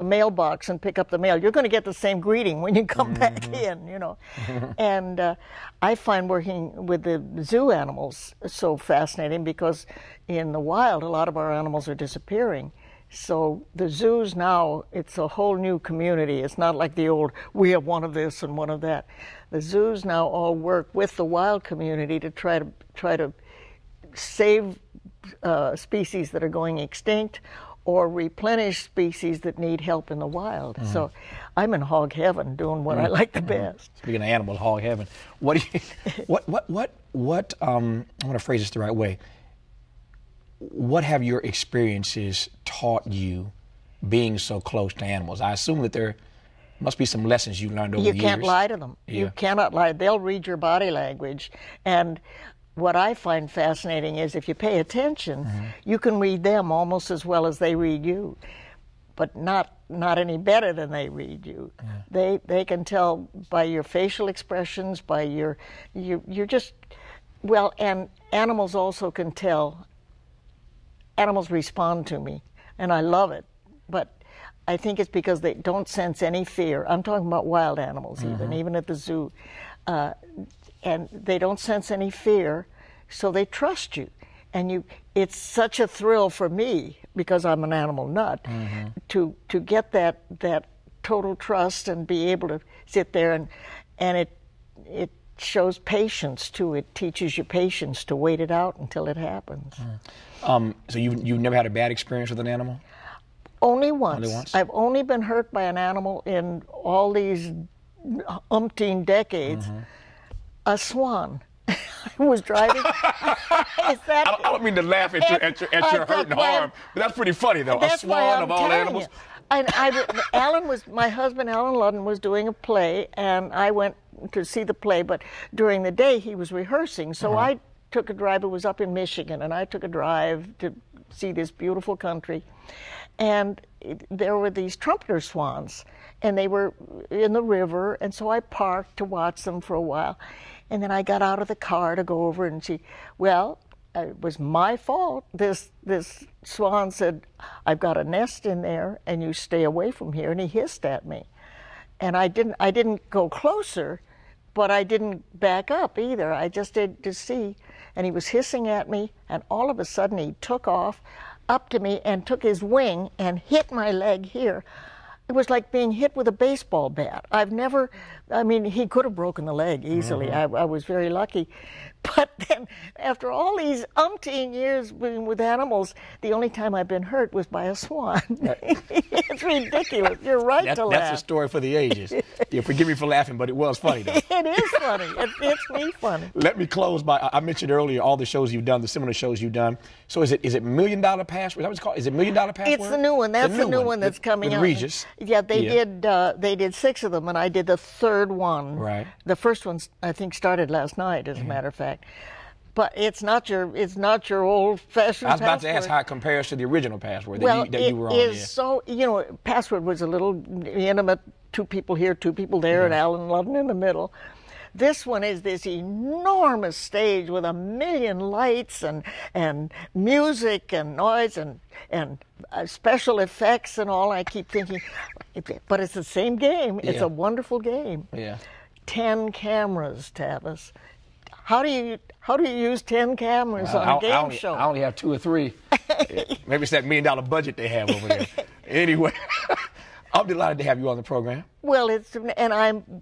mailbox and pick up the mail. You're going to get the same greeting when you come back in, you know. And I find working with the zoo animals so fascinating because in the wild, a lot of our animals are disappearing. So the zoos now, it's a whole new community. It's not like the old, we have one of this and one of that. The zoos now all work with the wild community to try to save species that are going extinct or replenish species that need help in the wild. So I'm in hog heaven doing what I like the best. Speaking of animal, hog heaven. What do you, I want to phrase this the right way. What have your experiences taught you being so close to animals? I assume that there must be some lessons you learned over the years. You can't lie to them. Yeah. You cannot lie. They'll read your body language. And what I find fascinating is if you pay attention, you can read them almost as well as they read you, but not any better than they read you. They can tell by your facial expressions, by you're just, well, and animals also can tell. Animals respond to me, and I love it, but I think it's because they don't sense any fear. I'm talking about wild animals, even at the zoo. And they don't sense any fear, so they trust you. And it's such a thrill for me, because I'm an animal nut, to get that total trust and be able to sit there, and it shows patience too. It teaches you patience to wait it out until it happens. So you've never had a bad experience with an animal? Only once. Only once? I've only been hurt by an animal in all these umpteen decades. A swan. I was driving. I don't mean to laugh at your hurt and harm, but that's pretty funny though. A swan of all animals. And my husband Alan Ludden was doing a play, and I went to see the play, but during the day he was rehearsing, so I took a drive. It was up in Michigan, and I took a drive to see this beautiful country, and there were these trumpeter swans, and they were in the river, and so I parked to watch them for a while, and then I got out of the car to go over and see. Well, it was my fault. This swan said, "I've got a nest in there, and you stay away from here," and he hissed at me, and I didn't go closer, but I didn't back up either. I just did to see, and he was hissing at me, and all of a sudden he took off up to me and took his wing and hit my leg here. It was like being hit with a baseball bat. He could have broken the leg easily. I was very lucky. But then, after all these umpteen years with animals, the only time I've been hurt was by a swan. It's ridiculous. You're right to laugh. That's a story for the ages. Yeah, forgive me for laughing, but it was funny, though. It is funny. It's me funny. Let me close by, I mentioned earlier all the shows you've done, the similar shows you've done. So is it $1 Million Password? Is that what it's called? Is it $1 Million Password? It's the new one. That's the new one that's coming out. Regis. Yeah, they did 6 of them, and I did the third one. Right. The first one, I think, started last night, as a matter of fact. But it's not your old-fashioned. I was about to ask how it compares to the original Password that you were on. Well, it is so, Password was a little intimate, 2 people here, 2 people there, and Alan Ludden in the middle. This one is this enormous stage with 1 million lights and music and noise and special effects and all. I keep thinking, but it's the same game. It's a wonderful game. Yeah. 10 cameras, Tavis. How do you use 10 cameras on a game show? I only have 2 or 3. Maybe it's that $1 million budget they have over there. Anyway, I'm delighted to have you on the program. Well, I'm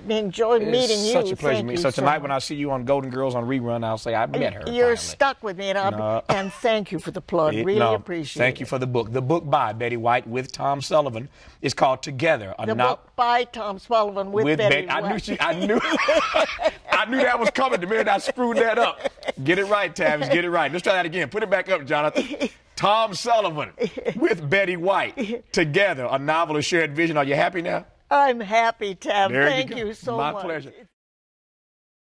enjoying meeting you. It's such a pleasure to meet you. So tonight when I see you on Golden Girls on rerun, I'll say I met her. You're stuck with me, and thank you for the plug. Really appreciate it. Thank you for the book. The book by Betty White with Tom Sullivan is called Together. The book by Tom Sullivan with Betty White. I knew that was coming the minute I screwed that up. Get it right, Tavis. Get it right. Let's try that again. Put it back up, Jonathan. Tom Sullivan with Betty White. Together, a novel of shared vision. Are you happy now? I'm happy, Tab. Thank you so much. My pleasure.